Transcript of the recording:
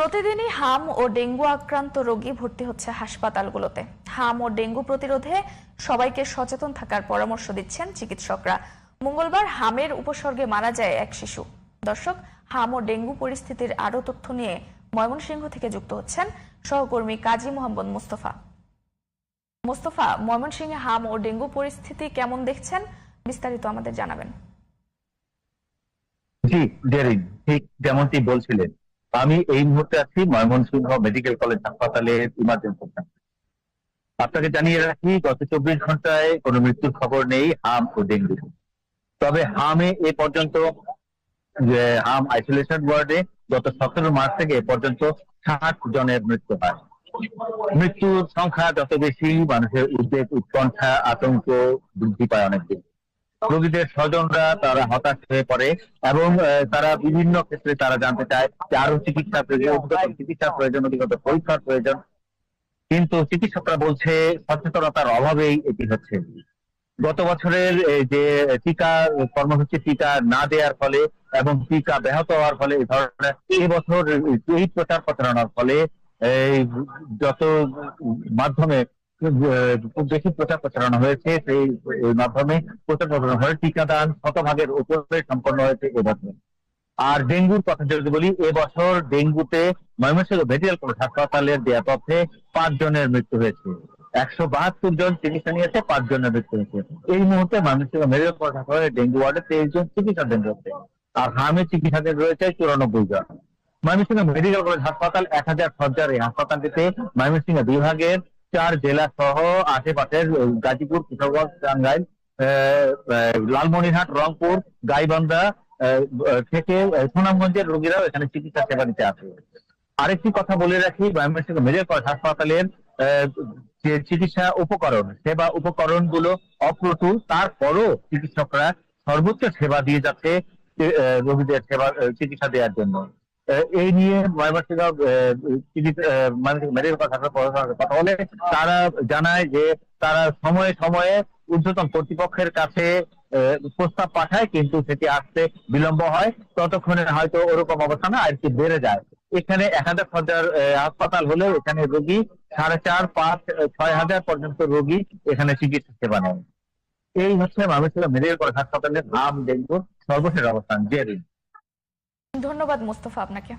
প্রতিদিনই হাম ও ডেঙ্গু আক্রান্ত রোগী ভর্তি হচ্ছে হাসপাতালগুলোতে। হাম ও ডেঙ্গু প্রতিরোধে সবাইকে সচেতন থাকার পরামর্শ দিচ্ছেন চিকিৎসকরা। মঙ্গলবার হামের উপসর্গে মারা যায় এক শিশু। দর্শক, হাম ও ডেঙ্গু পরিস্থিতির আরো তথ্য নিয়ে ময়মনসিংহ থেকে যুক্ত হচ্ছেন সহকর্মী কাজী মোহাম্মদ মোস্তফা। মোস্তফা, ময়মনসিংহে হাম ও ডেঙ্গু পরিস্থিতি কেমন দেখছেন, বিস্তারিত আমাদের জানাবেন। জি জেরিন, ঠিক যেমনটি বলছিলেন, আমি এই মুহূর্তে আছি ময়মনসিংহ মেডিকেল কলেজ হাসপাতালের ইমার্জেন্সি সেন্টারে। আপনাকে জানিয়ে রাখি, গত 24 ঘন্টায় কোনো মৃত্যুর খবর নেই হাম ও ডেঙ্গু। তবে হামে এ পর্যন্ত হাম আইসোলেশন ওয়ার্ডে গত 17 মার্চ থেকে এ পর্যন্ত 60 জনের মৃত্যু হয়। মৃত্যুর সংখ্যা যত বেশি, মানুষের উদ্বেগ, উৎকণ্ঠা, আতঙ্ক বৃদ্ধি পায় অনেক বেশি। রোগীদের স্বজনরা তারা হতাশ হয়ে পড়ে এবং তারা বিভিন্ন ক্ষেত্রে তারা জানতে চায় যে আরো চিকিৎসার প্রয়োজন, অধিকতর পরীক্ষার প্রয়োজন। কিন্তু চিকিৎসকরা বলছে সচেতনতার অভাবেই এটি হচ্ছে। গত বছরের যে টিকা কর্মসূচি, টিকা না দেওয়ার ফলে এবং টিকা ব্যাহত হওয়ার ফলে এই ধরনের এবছর এই প্রচার প্রচারণার ফলে এই যত মাধ্যমে খুব বেশি প্রচার প্রচারণা হয়েছে, সেই মাধ্যমে প্রচার প্রচারণা হয়ে টিকাদান শতভাগের উপরে সম্পন্ন হয়েছে এবছর। আর ডেঙ্গুর কথা যদি বলি, এবছর ডেঙ্গুতে ময়মনসিংহ মেডিকেল কলেজ হাসপাতালের দেয়া তথ্যে 5 জনের মৃত্যু হয়েছে। 172 জন চিকিৎসা নিয়েছে, 5 জনের মৃত্যু হয়েছে। এই মুহূর্তে ময়মনসিংহ মেডিকেল কলেজ হাসপাতালের ডেঙ্গু ওয়ার্ডে 23 জন চিকিৎসাধীন রয়েছে, আর হামে চিকিৎসাধীন রয়েছে 94 জন। ময়মনসিংহ মেডিকেল কলেজ হাসপাতাল 1000 শয্যার এই হাসপাতালটিতে ময়মনসিংহ বিভাগের 4 জেলা সহ আশেপাশের গাজীপুর, কিশোরগঞ্জ, টাঙ্গাইল, লালমনিরহাট, রংপুর, গাইবান্ধা থেকে সুনামগঞ্জের রোগীরাও এখানে চিকিৎসা সেবা নিতে আসে। আরেকটি কথা বলে রাখি, ময়মনসিংহ মেডিকেল কলেজ হাসপাতালের যে চিকিৎসা উপকরণ, সেবা উপকরণ গুলো অপ্রতুল, তারপরও চিকিৎসকরা সর্বোচ্চ সেবা দিয়ে যাচ্ছে রোগীদের সেবা চিকিৎসা দেওয়ার জন্য। এই নিয়ে ময়মনসিংহ মেডিকেল কলেজ হাসপাতালের কথা বলে তারা জানায় যে তারা সময়ে সময়ে ঊর্ধ্বতন কর্তৃপক্ষের কাছে প্রস্তাব পাঠায়, কিন্তু সেটি আসতে বিলম্ব হয়। ততক্ষণে হয়তো ওরকম অবস্থানে আর কি বেড়ে যায়। এখানে 1000 শয্যার হাসপাতাল হলেও এখানে রোগী 4.5, 5, 6,000 পর্যন্ত রোগী এখানে চিকিৎসা সেবা নেয়। এই হচ্ছে ময়মনসিংহ মেডিকেল কলেজ হাসপাতালের হাম ডেঙ্গুর সর্বশেষ অবস্থান। জেরিন, ধন্যবাদ মোস্তফা আপনাকে।